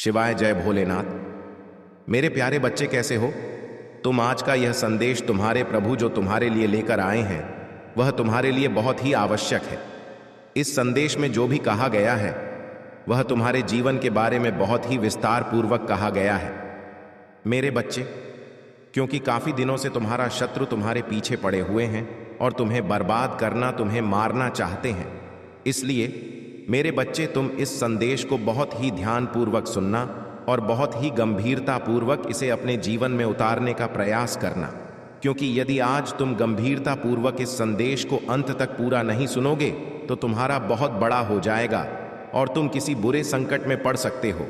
शिवाय जय भोलेनाथ। मेरे प्यारे बच्चे कैसे हो तुम। आज का यह संदेश तुम्हारे प्रभु जो तुम्हारे लिए लेकर आए हैं वह तुम्हारे लिए बहुत ही आवश्यक है। इस संदेश में जो भी कहा गया है वह तुम्हारे जीवन के बारे में बहुत ही विस्तार पूर्वक कहा गया है मेरे बच्चे, क्योंकि काफी दिनों से तुम्हारा शत्रु तुम्हारे पीछे पड़े हुए हैं और तुम्हें बर्बाद करना, तुम्हें मारना चाहते हैं। इसलिए मेरे बच्चे, तुम इस संदेश को बहुत ही ध्यानपूर्वक सुनना और बहुत ही गंभीरतापूर्वक इसे अपने जीवन में उतारने का प्रयास करना, क्योंकि यदि आज तुम गंभीरतापूर्वक इस संदेश को अंत तक पूरा नहीं सुनोगे तो तुम्हारा बहुत बड़ा हो जाएगा और तुम किसी बुरे संकट में पड़ सकते हो।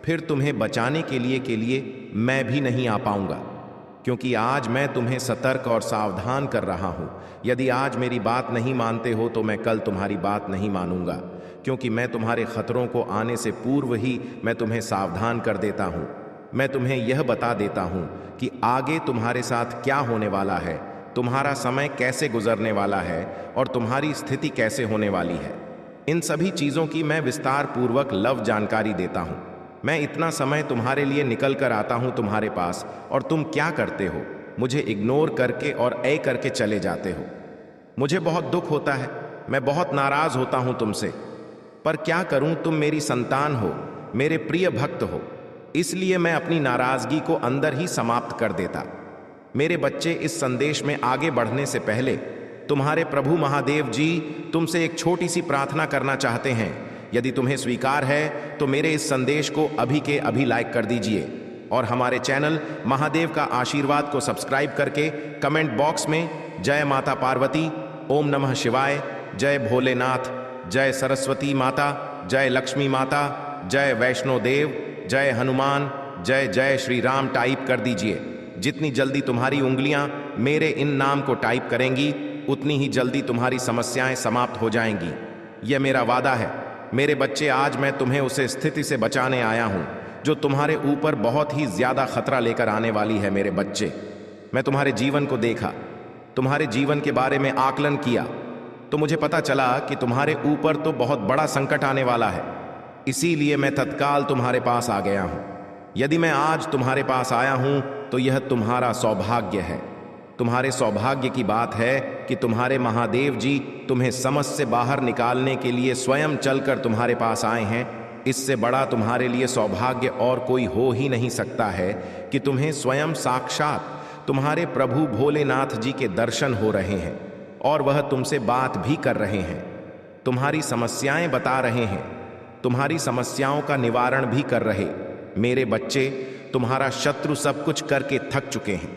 फिर तुम्हें बचाने के लिए मैं भी नहीं आ पाऊंगा, क्योंकि आज मैं तुम्हें सतर्क और सावधान कर रहा हूं। यदि आज मेरी बात नहीं मानते हो तो मैं कल तुम्हारी बात नहीं मानूंगा, क्योंकि मैं तुम्हारे खतरों को आने से पूर्व ही मैं तुम्हें सावधान कर देता हूं। मैं तुम्हें यह बता देता हूं कि आगे तुम्हारे साथ क्या होने वाला है, तुम्हारा समय कैसे गुजरने वाला है और तुम्हारी स्थिति कैसे होने वाली है। इन सभी चीज़ों की मैं विस्तार पूर्वक लव जानकारी देता हूं। मैं इतना समय तुम्हारे लिए निकल कर आता हूं तुम्हारे पास और तुम क्या करते हो, मुझे इग्नोर करके और ए करके चले जाते हो। मुझे बहुत दुख होता है, मैं बहुत नाराज होता हूं तुमसे, पर क्या करूं, तुम मेरी संतान हो, मेरे प्रिय भक्त हो, इसलिए मैं अपनी नाराजगी को अंदर ही समाप्त कर देता। मेरे बच्चे, इस संदेश में आगे बढ़ने से पहले तुम्हारे प्रभु महादेव जी तुमसे एक छोटी सी प्रार्थना करना चाहते हैं। यदि तुम्हें स्वीकार है तो मेरे इस संदेश को अभी के अभी लाइक कर दीजिए और हमारे चैनल महादेव का आशीर्वाद को सब्सक्राइब करके कमेंट बॉक्स में जय माता पार्वती, ओम नमः शिवाय, जय भोलेनाथ, जय सरस्वती माता, जय लक्ष्मी माता, जय वैष्णो देव, जय हनुमान, जय जय श्री राम टाइप कर दीजिए। जितनी जल्दी तुम्हारी उंगलियां मेरे इन नाम को टाइप करेंगी उतनी ही जल्दी तुम्हारी समस्याएं समाप्त हो जाएंगी। यह मेरा वादा है मेरे बच्चे। आज मैं तुम्हें उसे स्थिति से बचाने आया हूं जो तुम्हारे ऊपर बहुत ही ज्यादा खतरा लेकर आने वाली है। मेरे बच्चे, मैं तुम्हारे जीवन को देखा, तुम्हारे जीवन के बारे में आकलन किया तो मुझे पता चला कि तुम्हारे ऊपर तो बहुत बड़ा संकट आने वाला है। इसीलिए मैं तत्काल तुम्हारे पास आ गया हूं। यदि मैं आज तुम्हारे पास आया हूं तो यह तुम्हारा सौभाग्य है। तुम्हारे सौभाग्य की बात है कि तुम्हारे महादेव जी तुम्हें समस्या से बाहर निकालने के लिए स्वयं चलकर तुम्हारे पास आए हैं। इससे बड़ा तुम्हारे लिए सौभाग्य और कोई हो ही नहीं सकता है कि तुम्हें स्वयं साक्षात तुम्हारे प्रभु भोलेनाथ जी के दर्शन हो रहे हैं और वह तुमसे बात भी कर रहे हैं, तुम्हारी समस्याएं बता रहे हैं, तुम्हारी समस्याओं का निवारण भी कर रहे। मेरे बच्चे, तुम्हारा शत्रु सब कुछ करके थक चुके हैं।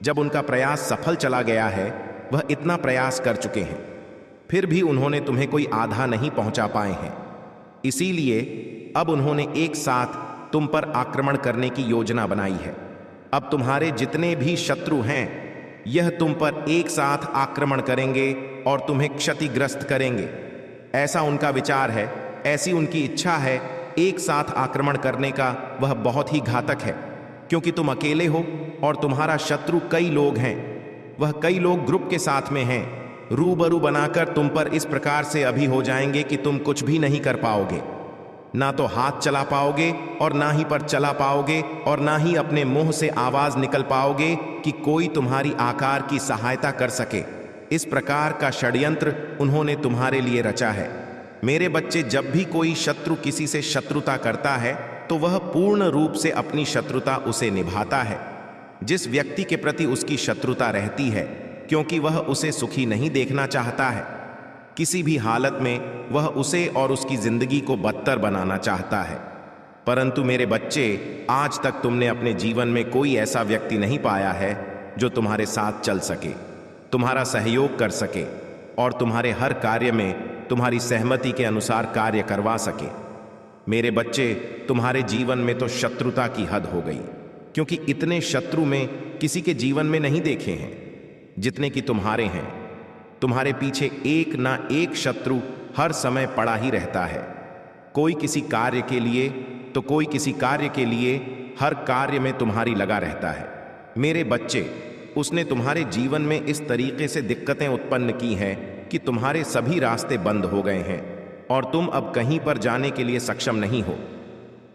जब उनका प्रयास सफल चला गया है, वह इतना प्रयास कर चुके हैं, फिर भी उन्होंने तुम्हें कोई आधा नहीं पहुंचा पाए हैं। इसीलिए अब उन्होंने एक साथ तुम पर आक्रमण करने की योजना बनाई है। अब तुम्हारे जितने भी शत्रु हैं यह तुम पर एक साथ आक्रमण करेंगे और तुम्हें क्षतिग्रस्त करेंगे। ऐसा उनका विचार है, ऐसी उनकी इच्छा है। एक साथ आक्रमण करने का वह बहुत ही घातक है, क्योंकि तुम अकेले हो और तुम्हारा शत्रु कई लोग हैं। वह कई लोग ग्रुप के साथ में हैं, रूबरू बनाकर तुम पर इस प्रकार से अभी हो जाएंगे कि तुम कुछ भी नहीं कर पाओगे। ना तो हाथ चला पाओगे और ना ही पर चला पाओगे और ना ही अपने मुंह से आवाज निकल पाओगे कि कोई तुम्हारी आकार की सहायता कर सके। इस प्रकार का षड्यंत्र उन्होंने तुम्हारे लिए रचा है। मेरे बच्चे, जब भी कोई शत्रु किसी से शत्रुता करता है तो वह पूर्ण रूप से अपनी शत्रुता उसे निभाता है। जिस व्यक्ति के प्रति उसकी शत्रुता रहती है, क्योंकि वह उसे सुखी नहीं देखना चाहता है, किसी भी हालत में वह उसे और उसकी जिंदगी को बदतर बनाना चाहता है। परंतु मेरे बच्चे, आज तक तुमने अपने जीवन में कोई ऐसा व्यक्ति नहीं पाया है जो तुम्हारे साथ चल सके, तुम्हारा सहयोग कर सके और तुम्हारे हर कार्य में तुम्हारी सहमति के अनुसार कार्य करवा सके। मेरे बच्चे, तुम्हारे जीवन में तो शत्रुता की हद हो गई, क्योंकि इतने शत्रु में किसी के जीवन में नहीं देखे हैं जितने कि तुम्हारे हैं। तुम्हारे पीछे एक ना एक शत्रु हर समय पड़ा ही रहता है। कोई किसी कार्य के लिए तो कोई किसी कार्य के लिए, हर कार्य में तुम्हारी लगा रहता है। मेरे बच्चे, उसने तुम्हारे जीवन में इस तरीके से दिक्कतें उत्पन्न की हैं कि तुम्हारे सभी रास्ते बंद हो गए हैं और तुम अब कहीं पर जाने के लिए सक्षम नहीं हो।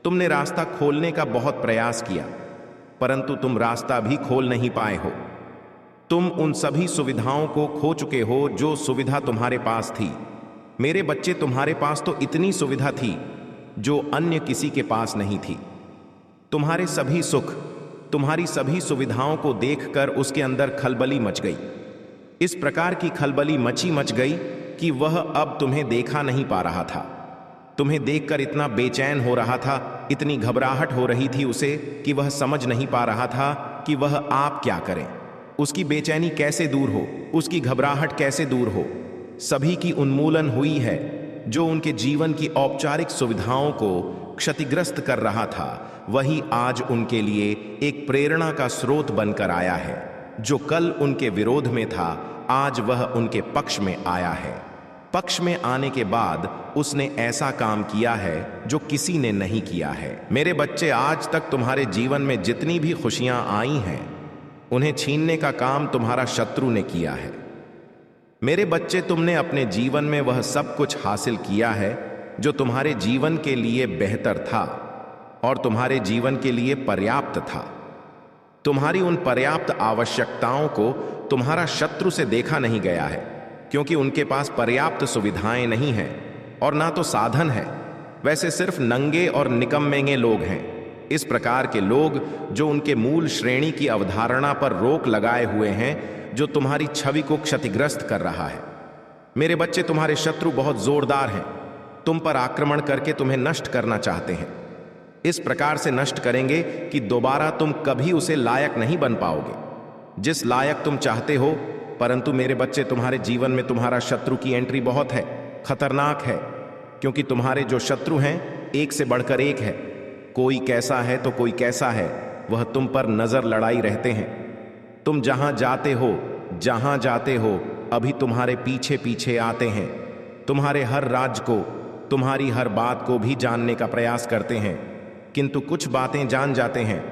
तुमने रास्ता खोलने का बहुत प्रयास किया, परंतु तुम रास्ता भी खोल नहीं पाए हो। तुम उन सभी सुविधाओं को खो चुके हो जो सुविधा तुम्हारे पास थी। मेरे बच्चे, तुम्हारे पास तो इतनी सुविधा थी जो अन्य किसी के पास नहीं थी। तुम्हारे सभी सुख, तुम्हारी सभी सुविधाओं को देखकर उसके अंदर खलबली मच गई। इस प्रकार की खलबली मच गई कि वह अब तुम्हें देखा नहीं पा रहा था। तुम्हें देखकर इतना बेचैन हो रहा था, इतनी घबराहट हो रही थी उसे कि वह समझ नहीं पा रहा था कि वह आप क्या करें। उसकी बेचैनी कैसे दूर हो, उसकी घबराहट कैसे दूर हो। सभी की उन्मूलन हुई है। जो उनके जीवन की औपचारिक सुविधाओं को क्षतिग्रस्त कर रहा था, वही आज उनके लिए एक प्रेरणा का स्रोत बनकर आया है। जो कल उनके विरोध में था, आज वह उनके पक्ष में आया है। पक्ष में आने के बाद उसने ऐसा काम किया है जो किसी ने नहीं किया है। मेरे बच्चे, आज तक तुम्हारे जीवन में जितनी भी खुशियां आई हैं, उन्हें छीनने का काम तुम्हारा शत्रु ने किया है। मेरे बच्चे, तुमने अपने जीवन में वह सब कुछ हासिल किया है जो तुम्हारे जीवन के लिए बेहतर था और तुम्हारे जीवन के लिए पर्याप्त था। तुम्हारी उन पर्याप्त आवश्यकताओं को तुम्हारा शत्रु से देखा नहीं गया है, क्योंकि उनके पास पर्याप्त सुविधाएं नहीं हैं और ना तो साधन है। वैसे सिर्फ नंगे और निकम्मेंगे लोग हैं। इस प्रकार के लोग जो उनके मूल श्रेणी की अवधारणा पर रोक लगाए हुए हैं, जो तुम्हारी छवि को क्षतिग्रस्त कर रहा है। मेरे बच्चे, तुम्हारे शत्रु बहुत जोरदार हैं। तुम पर आक्रमण करके तुम्हें नष्ट करना चाहते हैं। इस प्रकार से नष्ट करेंगे कि दोबारा तुम कभी उसे लायक नहीं बन पाओगे जिस लायक तुम चाहते हो। परंतु मेरे बच्चे, तुम्हारे जीवन में तुम्हारा शत्रु की एंट्री बहुत है, खतरनाक है, क्योंकि तुम्हारे जो शत्रु हैं एक से बढ़कर एक है। कोई कैसा है तो कोई कैसा है, वह तुम पर नजर लड़ाई रहते हैं। तुम जहां जाते हो अभी तुम्हारे पीछे पीछे आते हैं। तुम्हारे हर राज को, तुम्हारी हर बात को भी जानने का प्रयास करते हैं, किंतु कुछ बातें जान जाते हैं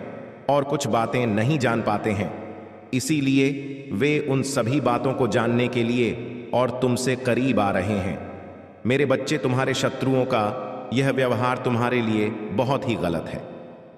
और कुछ बातें नहीं जान पाते हैं। इसीलिए वे उन सभी बातों को जानने के लिए और तुमसे करीब आ रहे हैं। मेरे बच्चे, तुम्हारे शत्रुओं का यह व्यवहार तुम्हारे लिए बहुत ही गलत है,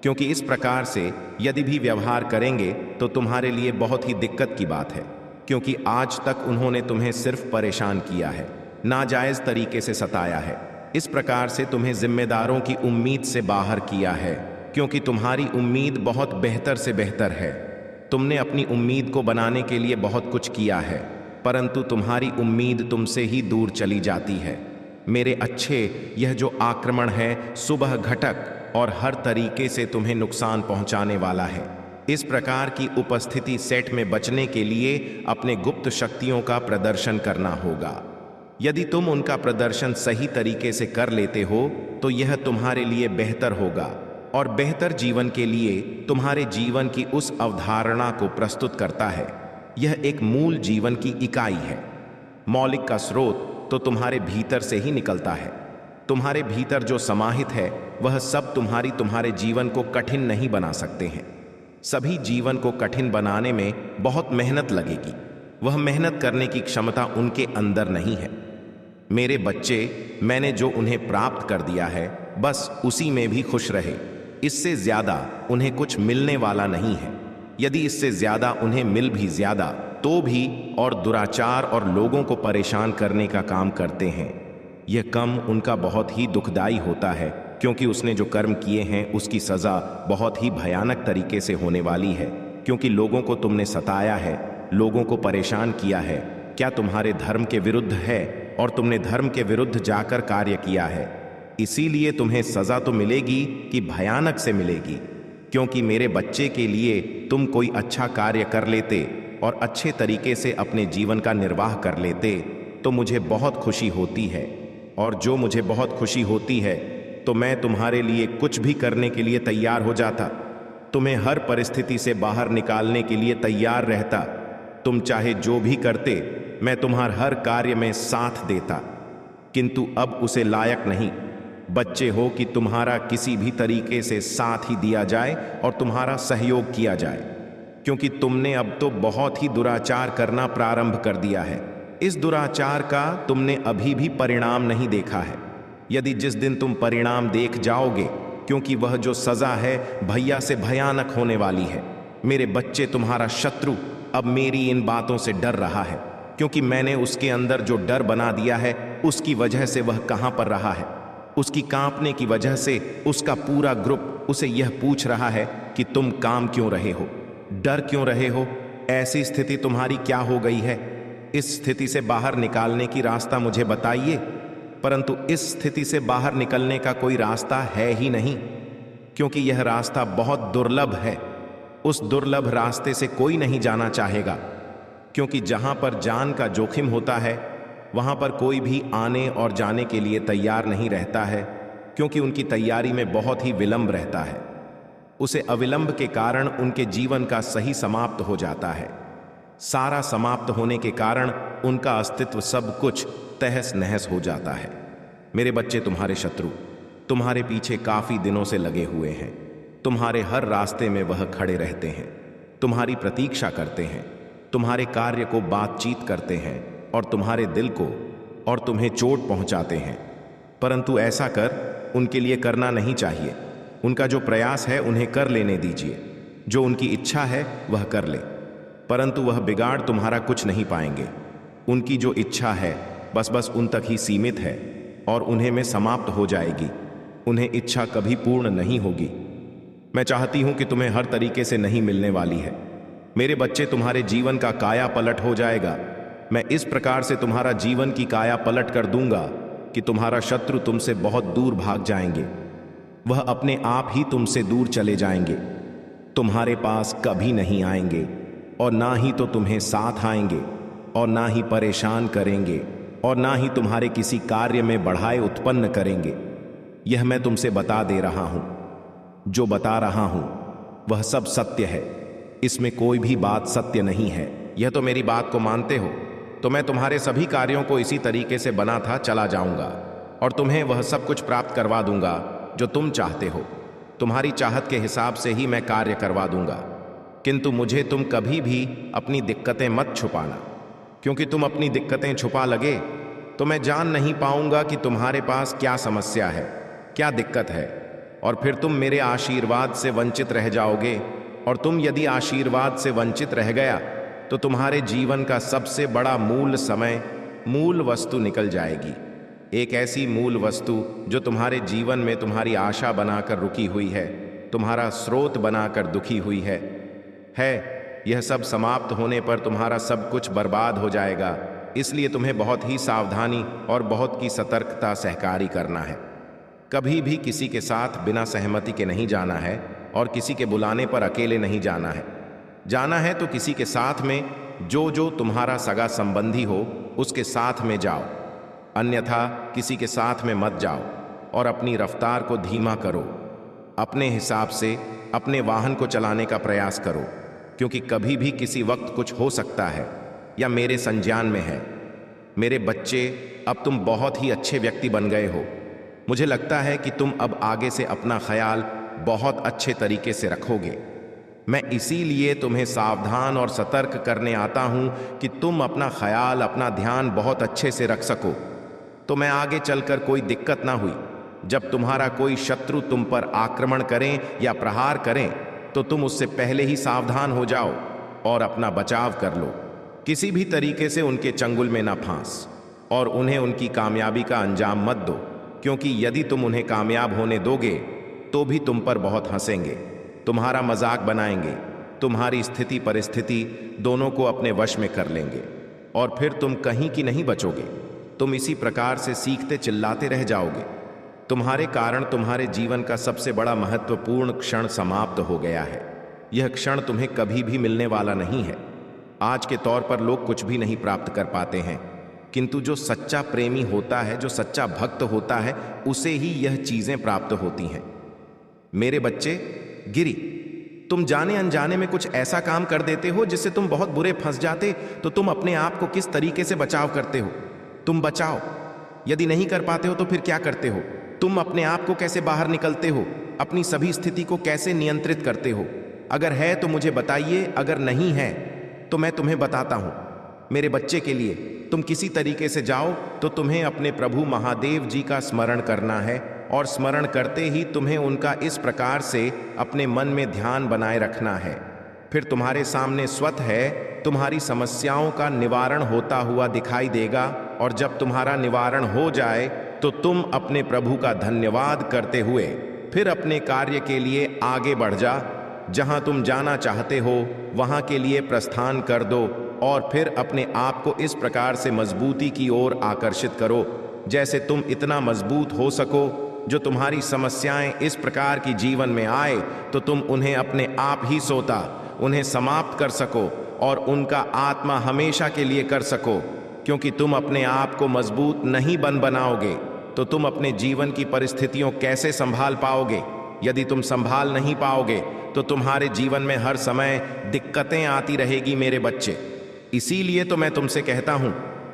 क्योंकि इस प्रकार से यदि भी व्यवहार करेंगे तो तुम्हारे लिए बहुत ही दिक्कत की बात है, क्योंकि आज तक उन्होंने तुम्हें सिर्फ परेशान किया है, नाजायज तरीके से सताया है। इस प्रकार से तुम्हें जिम्मेदारों की उम्मीद से बाहर किया है, क्योंकि तुम्हारी उम्मीद बहुत बेहतर से बेहतर है। तुमने अपनी उम्मीद को बनाने के लिए बहुत कुछ किया है, परंतु तुम्हारी उम्मीद तुमसे ही दूर चली जाती है। मेरे अच्छे, यह जो आक्रमण है सुबह घटक और हर तरीके से तुम्हें नुकसान पहुंचाने वाला है। इस प्रकार की उपस्थिति सेट में बचने के लिए अपने गुप्त शक्तियों का प्रदर्शन करना होगा। यदि तुम उनका प्रदर्शन सही तरीके से कर लेते हो तो यह तुम्हारे लिए बेहतर होगा और बेहतर जीवन के लिए तुम्हारे जीवन की उस अवधारणा को प्रस्तुत करता है। यह एक मूल जीवन की इकाई है। मौलिक का स्रोत तो तुम्हारे भीतर से ही निकलता है। तुम्हारे भीतर जो समाहित है वह सब तुम्हारे जीवन को कठिन नहीं बना सकते हैं। सभी जीवन को कठिन बनाने में बहुत मेहनत लगेगी। वह मेहनत करने की क्षमता उनके अंदर नहीं है। मेरे बच्चे, मैंने जो उन्हें प्राप्त कर दिया है बस उसी में भी खुश रहे। इससे ज्यादा उन्हें कुछ मिलने वाला नहीं है। यदि इससे ज्यादा उन्हें मिल भी ज्यादा तो भी और दुराचार और लोगों को परेशान करने का काम करते हैं। यह कम उनका बहुत ही दुखदाई होता है, क्योंकि उसने जो कर्म किए हैं उसकी सजा बहुत ही भयानक तरीके से होने वाली है। क्योंकि लोगों को तुमने सताया है, लोगों को परेशान किया है। क्या तुम्हारे धर्म के विरुद्ध है और तुमने धर्म के विरुद्ध जाकर कार्य किया है। इसीलिए तुम्हें सजा तो मिलेगी कि भयानक से मिलेगी। क्योंकि मेरे बच्चे के लिए तुम कोई अच्छा कार्य कर लेते और अच्छे तरीके से अपने जीवन का निर्वाह कर लेते तो मुझे बहुत खुशी होती है। और जो मुझे बहुत खुशी होती है तो मैं तुम्हारे लिए कुछ भी करने के लिए तैयार हो जाता। तुम्हें हर परिस्थिति से बाहर निकालने के लिए तैयार रहता। तुम चाहे जो भी करते, मैं तुम्हारे हर कार्य में साथ देता। किंतु अब उसे लायक नहीं बच्चे हो कि तुम्हारा किसी भी तरीके से साथ ही दिया जाए और तुम्हारा सहयोग किया जाए, क्योंकि तुमने अब तो बहुत ही दुराचार करना प्रारंभ कर दिया है। इस दुराचार का तुमने अभी भी परिणाम नहीं देखा है। यदि जिस दिन तुम परिणाम देख जाओगे, क्योंकि वह जो सजा है भैया से भयानक होने वाली है। मेरे बच्चे, तुम्हारा शत्रु अब मेरी इन बातों से डर रहा है, क्योंकि मैंने उसके अंदर जो डर बना दिया है उसकी वजह से वह कहां पर रहा है। उसकी कांपने की वजह से उसका पूरा ग्रुप उसे यह पूछ रहा है कि तुम काम क्यों रहे हो, डर क्यों रहे हो, ऐसी स्थिति तुम्हारी क्या हो गई है। इस स्थिति से बाहर निकालने की रास्ता मुझे बताइए। परंतु इस स्थिति से बाहर निकलने का कोई रास्ता है ही नहीं, क्योंकि यह रास्ता बहुत दुर्लभ है। उस दुर्लभ रास्ते से कोई नहीं जाना चाहेगा, क्योंकि जहां पर जान का जोखिम होता है वहां पर कोई भी आने और जाने के लिए तैयार नहीं रहता है, क्योंकि उनकी तैयारी में बहुत ही विलंब रहता है। उसे अविलंब के कारण उनके जीवन का सही समाप्त हो जाता है। सारा समाप्त होने के कारण उनका अस्तित्व सब कुछ तहस नहस हो जाता है। मेरे बच्चे, तुम्हारे शत्रु तुम्हारे पीछे काफी दिनों से लगे हुए हैं। तुम्हारे हर रास्ते में वह खड़े रहते हैं, तुम्हारी प्रतीक्षा करते हैं, तुम्हारे कार्य को बातचीत करते हैं और तुम्हारे दिल को और तुम्हें चोट पहुंचाते हैं। परंतु ऐसा कर उनके लिए करना नहीं चाहिए। उनका जो प्रयास है उन्हें कर लेने दीजिए। जो उनकी इच्छा है वह कर ले, परंतु वह बिगाड़ तुम्हारा कुछ नहीं पाएंगे। उनकी जो इच्छा है बस उन तक ही सीमित है और उन्हें में समाप्त हो जाएगी। उन्हें इच्छा कभी पूर्ण नहीं होगी। मैं चाहती हूं कि तुम्हें हर तरीके से नहीं मिलने वाली है। मेरे बच्चे, तुम्हारे जीवन का काया पलट हो जाएगा। मैं इस प्रकार से तुम्हारा जीवन की काया पलट कर दूंगा कि तुम्हारा शत्रु तुमसे बहुत दूर भाग जाएंगे। वह अपने आप ही तुमसे दूर चले जाएंगे, तुम्हारे पास कभी नहीं आएंगे और ना ही तो तुम्हें साथ आएंगे और ना ही परेशान करेंगे और ना ही तुम्हारे किसी कार्य में बढ़ाए उत्पन्न करेंगे। यह मैं तुमसे बता दे रहा हूं। जो बता रहा हूं वह सब सत्य है, इसमें कोई भी बात सत्य नहीं है। यह तो मेरी बात को मानते हो तो मैं तुम्हारे सभी कार्यों को इसी तरीके से बना था चला जाऊंगा और तुम्हें वह सब कुछ प्राप्त करवा दूंगा जो तुम चाहते हो। तुम्हारी चाहत के हिसाब से ही मैं कार्य करवा दूंगा। किंतु मुझे तुम कभी भी अपनी दिक्कतें मत छुपाना, क्योंकि तुम अपनी दिक्कतें छुपा लगे तो मैं जान नहीं पाऊंगा कि तुम्हारे पास क्या समस्या है, क्या दिक्कत है, और फिर तुम मेरे आशीर्वाद से वंचित रह जाओगे। और तुम यदि आशीर्वाद से वंचित रह गया तो तुम्हारे जीवन का सबसे बड़ा मूल वस्तु निकल जाएगी। एक ऐसी मूल वस्तु जो तुम्हारे जीवन में तुम्हारी आशा बनाकर रुकी हुई है, तुम्हारा स्रोत बनाकर दुखी हुई है। यह सब समाप्त होने पर तुम्हारा सब कुछ बर्बाद हो जाएगा। इसलिए तुम्हें बहुत ही सावधानी और बहुत की सतर्कता सहकारी करना है। कभी भी किसी के साथ बिना सहमति के नहीं जाना है और किसी के बुलाने पर अकेले नहीं जाना है। जाना है तो किसी के साथ में जो तुम्हारा सगा संबंधी हो उसके साथ में जाओ, अन्यथा किसी के साथ में मत जाओ और अपनी रफ्तार को धीमा करो। अपने हिसाब से अपने वाहन को चलाने का प्रयास करो, क्योंकि कभी भी किसी वक्त कुछ हो सकता है या मेरे संज्ञान में है। मेरे बच्चे, अब तुम बहुत ही अच्छे व्यक्ति बन गए हो। मुझे लगता है कि तुम अब आगे से अपना ख्याल बहुत अच्छे तरीके से रखोगे। मैं इसीलिए तुम्हें सावधान और सतर्क करने आता हूं कि तुम अपना ख्याल, अपना ध्यान बहुत अच्छे से रख सको, तो मैं आगे चलकर कोई दिक्कत ना हुई। जब तुम्हारा कोई शत्रु तुम पर आक्रमण करें या प्रहार करें तो तुम उससे पहले ही सावधान हो जाओ और अपना बचाव कर लो। किसी भी तरीके से उनके चंगुल में ना फांस और उन्हें उनकी कामयाबी का अंजाम मत दो, क्योंकि यदि तुम उन्हें कामयाब होने दोगे तो भी तुम पर बहुत हंसेंगे, तुम्हारा मजाक बनाएंगे, तुम्हारी स्थिति परिस्थिति दोनों को अपने वश में कर लेंगे और फिर तुम कहीं की नहीं बचोगे। तुम इसी प्रकार से सीखते चिल्लाते रह जाओगे। तुम्हारे कारण तुम्हारे जीवन का सबसे बड़ा महत्वपूर्ण क्षण समाप्त हो गया है। यह क्षण तुम्हें कभी भी मिलने वाला नहीं है। आज के तौर पर लोग कुछ भी नहीं प्राप्त कर पाते हैं, किंतु जो सच्चा प्रेमी होता है, जो सच्चा भक्त होता है, उसे ही यह चीजें प्राप्त होती हैं। मेरे बच्चे, गिरी, तुम जाने अनजाने में कुछ ऐसा काम कर देते हो जिससे तुम बहुत बुरे फंस जाते, तो तुम अपने आप को किस तरीके से बचाव करते हो? तुम बचाओ। यदि नहीं कर पाते हो तो फिर क्या करते हो? तुम अपने आप को कैसे बाहर निकलते हो? अपनी सभी स्थिति को कैसे नियंत्रित करते हो? अगर है तो मुझे बताइए, अगर नहीं है तो मैं तुम्हें बताता हूं। मेरे बच्चे के लिए तुम किसी तरीके से जाओ तो तुम्हें अपने प्रभु महादेव जी का स्मरण करना है और स्मरण करते ही तुम्हें उनका इस प्रकार से अपने मन में ध्यान बनाए रखना है। फिर तुम्हारे सामने स्वतः है तुम्हारी समस्याओं का निवारण होता हुआ दिखाई देगा, और जब तुम्हारा निवारण हो जाए तो तुम अपने प्रभु का धन्यवाद करते हुए फिर अपने कार्य के लिए आगे बढ़ जा। जहां तुम जाना चाहते हो वहां के लिए प्रस्थान कर दो, और फिर अपने आप को इस प्रकार से मजबूती की ओर आकर्षित करो जैसे तुम इतना मजबूत हो सको। जो तुम्हारी समस्याएं इस प्रकार की जीवन में आए तो तुम उन्हें अपने आप ही सोता उन्हें समाप्त कर सको और उनका आत्मा हमेशा के लिए कर सको। क्योंकि तुम अपने आप को मजबूत नहीं बनाओगे तो तुम अपने जीवन की परिस्थितियों कैसे संभाल पाओगे। यदि तुम संभाल नहीं पाओगे तो तुम्हारे जीवन में हर समय दिक्कतें आती रहेगी मेरे बच्चे। इसीलिए तो मैं तुमसे कहता हूं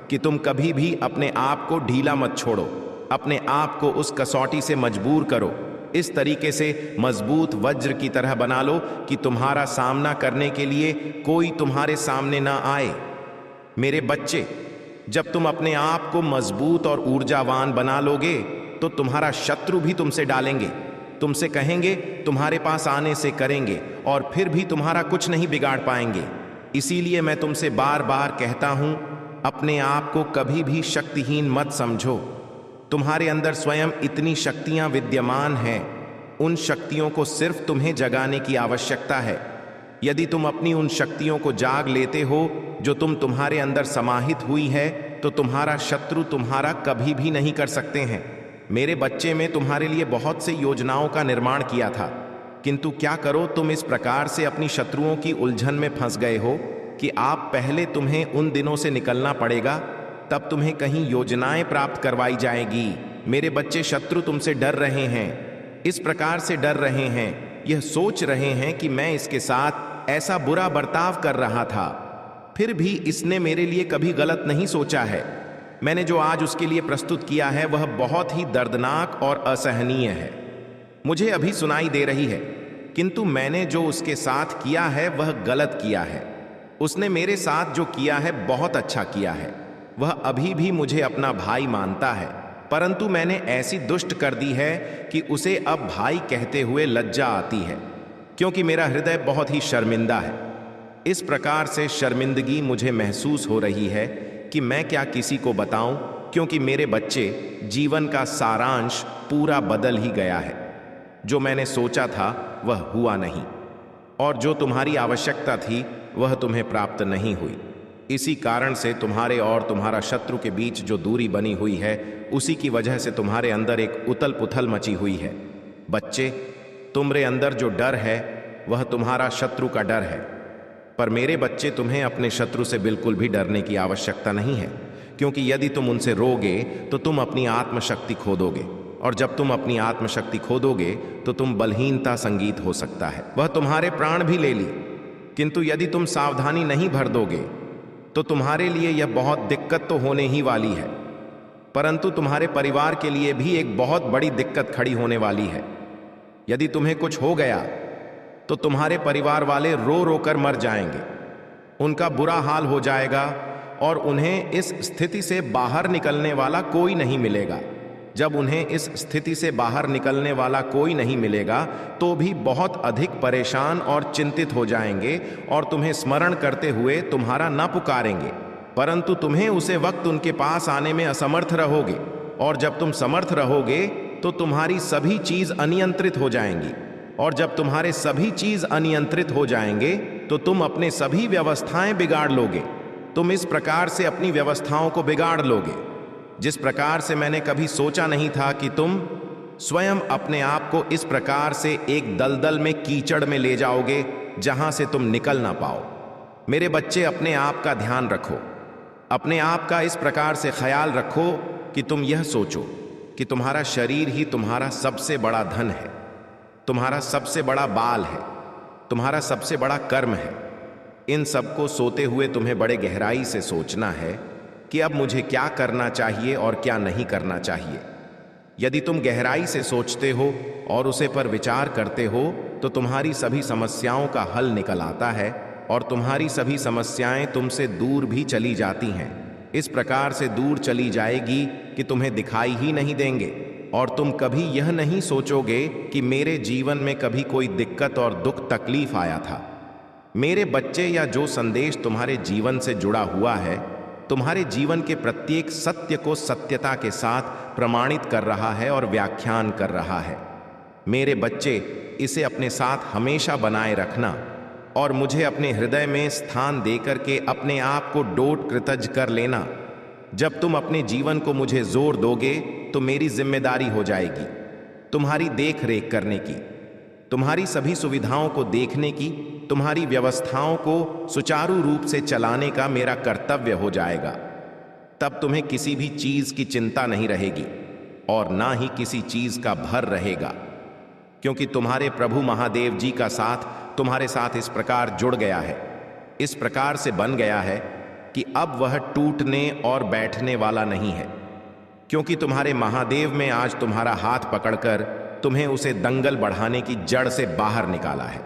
कि तुम कभी भी अपने आप को ढीला मत छोड़ो, अपने आप को उस कसौटी से मजबूर करो। इस तरीके से मजबूत वज्र की तरह बना लो कि तुम्हारा सामना करने के लिए कोई तुम्हारे सामने ना आए। मेरे बच्चे, जब तुम अपने आप को मजबूत और ऊर्जावान बना लोगे तो तुम्हारा शत्रु भी तुमसे डालेंगे, तुमसे कहेंगे तुम्हारे पास आने से करेंगे, और फिर भी तुम्हारा कुछ नहीं बिगाड़ पाएंगे। इसीलिए मैं तुमसे बार बार कहता हूं, अपने आप को कभी भी शक्तिहीन मत समझो। तुम्हारे अंदर स्वयं इतनी शक्तियां विद्यमान हैं, उन शक्तियों को सिर्फ तुम्हें जगाने की आवश्यकता है। यदि तुम अपनी उन शक्तियों को जाग लेते हो जो तुम्हारे अंदर समाहित हुई है, तो तुम्हारा शत्रु तुम्हारा कभी भी नहीं कर सकते हैं। मेरे बच्चे, में तुम्हारे लिए बहुत से योजनाओं का निर्माण किया था, किंतु क्या करो, तुम इस प्रकार से अपनी शत्रुओं की उलझन में फंस गए हो कि आप पहले तुम्हें उन दिनों से निकलना पड़ेगा, तब तुम्हें कहीं योजनाएं प्राप्त करवाई जाएगी। मेरे बच्चे, शत्रु तुमसे डर रहे हैं, इस प्रकार से डर रहे हैं, यह सोच रहे हैं कि मैं इसके साथ ऐसा बुरा बर्ताव कर रहा था, फिर भी इसने मेरे लिए कभी गलत नहीं सोचा है। मैंने जो आज उसके लिए प्रस्तुत किया है वह बहुत ही दर्दनाक और असहनीय है, मुझे अभी सुनाई दे रही है, किंतु मैंने जो उसके साथ किया है वह गलत किया है। उसने मेरे साथ जो किया है बहुत अच्छा किया है। वह अभी भी मुझे अपना भाई मानता है, परंतु मैंने ऐसी दुष्ट कर दी है कि उसे अब भाई कहते हुए लज्जा आती है, क्योंकि मेरा हृदय बहुत ही शर्मिंदा है। इस प्रकार से शर्मिंदगी मुझे महसूस हो रही है कि मैं क्या किसी को बताऊं, क्योंकि मेरे बच्चे, जीवन का सारांश पूरा बदल ही गया है। जो मैंने सोचा था वह हुआ नहीं, और जो तुम्हारी आवश्यकता थी वह तुम्हें प्राप्त नहीं हुई। इसी कारण से तुम्हारे और तुम्हारा शत्रु के बीच जो दूरी बनी हुई है, उसी की वजह से तुम्हारे अंदर एक उथल पुथल मची हुई है। बच्चे, तुम्हारे अंदर जो डर है वह तुम्हारा शत्रु का डर है, पर मेरे बच्चे, तुम्हें अपने शत्रु से बिल्कुल भी डरने की आवश्यकता नहीं है, क्योंकि यदि तुम उनसे रोगे तो तुम अपनी आत्मशक्ति खो दोगे, और जब तुम अपनी आत्मशक्ति खो दोगे तो तुम बलहीनता संगीत हो सकता है, वह तुम्हारे प्राण भी ले ली। किंतु यदि तुम सावधानी नहीं भर दोगे तो तुम्हारे लिए यह बहुत दिक्कत तो होने ही वाली है, परंतु तुम्हारे परिवार के लिए भी एक बहुत बड़ी दिक्कत खड़ी होने वाली है। यदि तुम्हें कुछ हो गया तो तुम्हारे परिवार वाले रो रो कर मर जाएंगे, उनका बुरा हाल हो जाएगा, और उन्हें इस स्थिति से बाहर निकलने वाला कोई नहीं मिलेगा। जब उन्हें इस स्थिति से बाहर निकलने वाला कोई नहीं मिलेगा तो भी बहुत अधिक परेशान और चिंतित हो जाएंगे, और तुम्हें स्मरण करते हुए तुम्हारा न पुकारेंगे, परंतु तुम्हें उसे वक्त उनके पास आने में असमर्थ रहोगे। और जब तुम समर्थ रहोगे तो तुम्हारी सभी चीज अनियंत्रित हो जाएंगी, और जब तुम्हारे सभी चीज अनियंत्रित हो जाएंगे तो तुम अपने सभी व्यवस्थाएं बिगाड़ लोगे। तुम इस प्रकार से अपनी व्यवस्थाओं को बिगाड़ लोगे जिस प्रकार से मैंने कभी सोचा नहीं था कि तुम स्वयं अपने आप को इस प्रकार से एक दलदल में, कीचड़ में ले जाओगे जहां से तुम निकल ना पाओ। मेरे बच्चे, अपने आप का ध्यान रखो, अपने आप का इस प्रकार से ख्याल रखो कि तुम यह सोचो कि तुम्हारा शरीर ही तुम्हारा सबसे बड़ा धन है, तुम्हारा सबसे बड़ा बाल है, तुम्हारा सबसे बड़ा कर्म है। इन सबको सोते हुए तुम्हें बड़े गहराई से सोचना है कि अब मुझे क्या करना चाहिए और क्या नहीं करना चाहिए। यदि तुम गहराई से सोचते हो और उसे पर विचार करते हो तो तुम्हारी सभी समस्याओं का हल निकल आता है, और तुम्हारी सभी समस्याएं तुमसे दूर भी चली जाती हैं। इस प्रकार से दूर चली जाएगी कि तुम्हें दिखाई ही नहीं देंगे। और तुम कभी यह नहीं सोचोगे कि मेरे जीवन में कभी कोई दिक्कत और दुख तकलीफ आया था। मेरे बच्चे, या जो संदेश तुम्हारे जीवन से जुड़ा हुआ है तुम्हारे जीवन के प्रत्येक सत्य को सत्यता के साथ प्रमाणित कर रहा है और व्याख्यान कर रहा है। मेरे बच्चे, इसे अपने साथ हमेशा बनाए रखना और मुझे अपने हृदय में स्थान देकर के अपने आप को डोट कृतज्ञ कर लेना। जब तुम अपने जीवन को मुझे जोर दोगे तो मेरी जिम्मेदारी हो जाएगी तुम्हारी देख रेख करने की, तुम्हारी सभी सुविधाओं को देखने की, तुम्हारी व्यवस्थाओं को सुचारू रूप से चलाने का मेरा कर्तव्य हो जाएगा। तब तुम्हें किसी भी चीज की चिंता नहीं रहेगी और ना ही किसी चीज का भर रहेगा, क्योंकि तुम्हारे प्रभु महादेव जी का साथ तुम्हारे साथ इस प्रकार जुड़ गया है, इस प्रकार से बन गया है कि अब वह टूटने और बैठने वाला नहीं है। क्योंकि तुम्हारे महादेव में आज तुम्हारा हाथ पकड़कर तुम्हें उसे दंगल बढ़ाने की जड़ से बाहर निकाला है,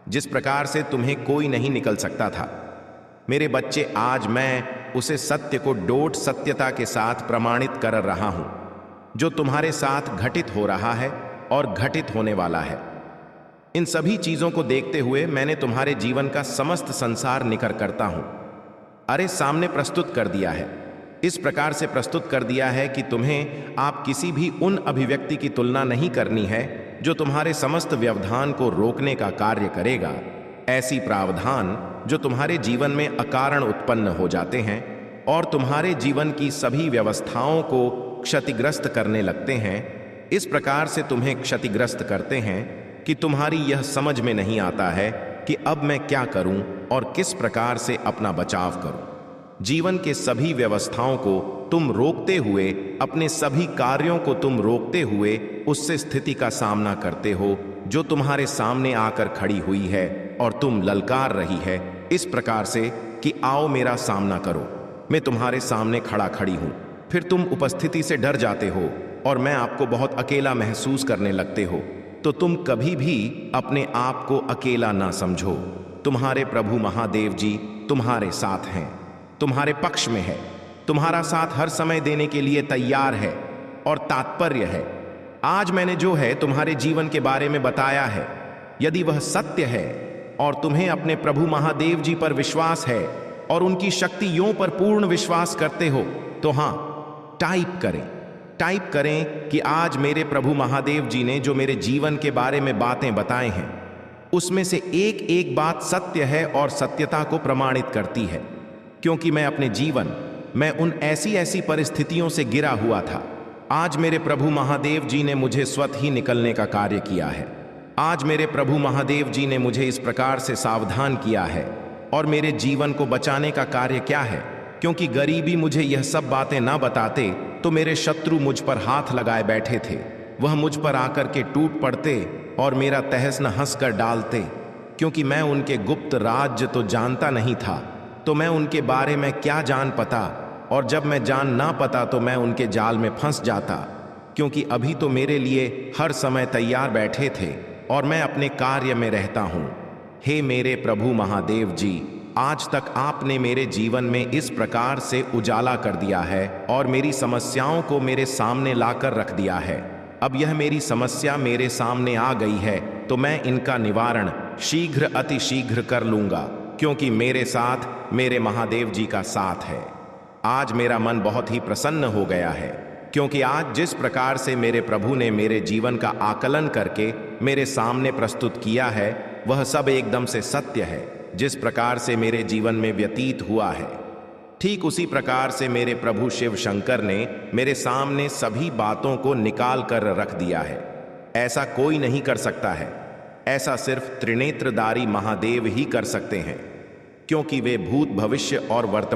जिस प्रकार से तुम्हें कोई नहीं निकल सकता था। मेरे बच्चे, आज मैं उसे सत्य को डोट सत्यता के साथ प्रमाणित कर रहा हूं, जो तुम्हारे साथ घटित हो रहा है और घटित होने वाला है। इन सभी चीजों को देखते हुए मैंने तुम्हारे जीवन का समस्त संसार निकर करता हूं, अरे सामने प्रस्तुत कर दिया है। इस प्रकार से प्रस्तुत कर दिया है कि तुम्हें आप किसी भी उन अभिव्यक्ति की तुलना नहीं करनी है जो तुम्हारे समस्त व्यवधान को रोकने का कार्य करेगा। ऐसी प्रावधान जो तुम्हारे जीवन में अकारण उत्पन्न हो जाते हैं और तुम्हारे जीवन की सभी व्यवस्थाओं को क्षतिग्रस्त करने लगते हैं, इस प्रकार से तुम्हें क्षतिग्रस्त करते हैं कि तुम्हारी यह समझ में नहीं आता है कि अब मैं क्या करूं और किस प्रकार से अपना बचाव करूं। जीवन के सभी व्यवस्थाओं को तुम रोकते हुए, अपने सभी कार्यों को तुम रोकते हुए उससे स्थिति का सामना करते हो जो तुम्हारे सामने आकर खड़ी हुई है और तुम ललकार रही है इस प्रकार से कि आओ मेरा सामना करो, मैं तुम्हारे सामने खड़ा खड़ी हूं। फिर तुम उपस्थिति से डर जाते हो और मैं आपको बहुत अकेला महसूस करने लगते हो। तो तुम कभी भी अपने आप को अकेला ना समझो। तुम्हारे प्रभु महादेव जी तुम्हारे साथ हैं, तुम्हारे पक्ष में है, तुम्हारा साथ हर समय देने के लिए तैयार है। और तात्पर्य है, आज मैंने जो है तुम्हारे जीवन के बारे में बताया है, यदि वह सत्य है और तुम्हें अपने प्रभु महादेव जी पर विश्वास है और उनकी शक्तियों पर पूर्ण विश्वास करते हो, तो हां, टाइप करें कि आज मेरे प्रभु महादेव जी ने जो मेरे जीवन के बारे में बातें बताए हैं, उसमें से एक एक बात सत्य है और सत्यता को प्रमाणित करती है। क्योंकि मैं अपने जीवन में उन ऐसी परिस्थितियों से गिरा हुआ था, आज मेरे प्रभु महादेव जी ने मुझे स्वतः ही निकलने का कार्य किया है। आज मेरे प्रभु महादेव जी ने मुझे इस प्रकार से सावधान किया है और मेरे जीवन को बचाने का कार्य क्या है, क्योंकि गरीबी मुझे यह सब बातें ना बताते तो मेरे शत्रु मुझ पर हाथ लगाए बैठे थे। वह मुझ पर आकर के टूट पड़ते और मेरा तहस नहस कर डालते, क्योंकि मैं उनके गुप्त राज्य तो जानता नहीं था, तो मैं उनके बारे में क्या जान पता, और जब मैं जान ना पता तो मैं उनके जाल में फंस जाता, क्योंकि अभी तो मेरे लिए हर समय तैयार बैठे थे और मैं अपने कार्य में रहता हूं। हे मेरे प्रभु महादेव जी, आज तक आपने मेरे जीवन में इस प्रकार से उजाला कर दिया है और मेरी समस्याओं को मेरे सामने लाकर रख दिया है। अब यह मेरी समस्या मेरे सामने आ गई है तो मैं इनका निवारण शीघ्र अति शीघ्र कर लूंगा, क्योंकि मेरे साथ मेरे महादेव जी का साथ है। आज मेरा मन बहुत ही प्रसन्न हो गया है, क्योंकि आज जिस प्रकार से मेरे प्रभु ने मेरे जीवन का आकलन करके मेरे सामने प्रस्तुत किया है, वह सब एकदम से सत्य है। जिस प्रकार से मेरे जीवन में व्यतीत हुआ है, ठीक उसी प्रकार से मेरे प्रभु शिव शंकर ने मेरे सामने सभी बातों को निकाल कर रख दिया है। ऐसा कोई नहीं कर सकता है, ऐसा सिर्फ त्रिनेत्रधारी महादेव ही कर सकते हैं, क्योंकि वे भूत भविष्य और वर्तमान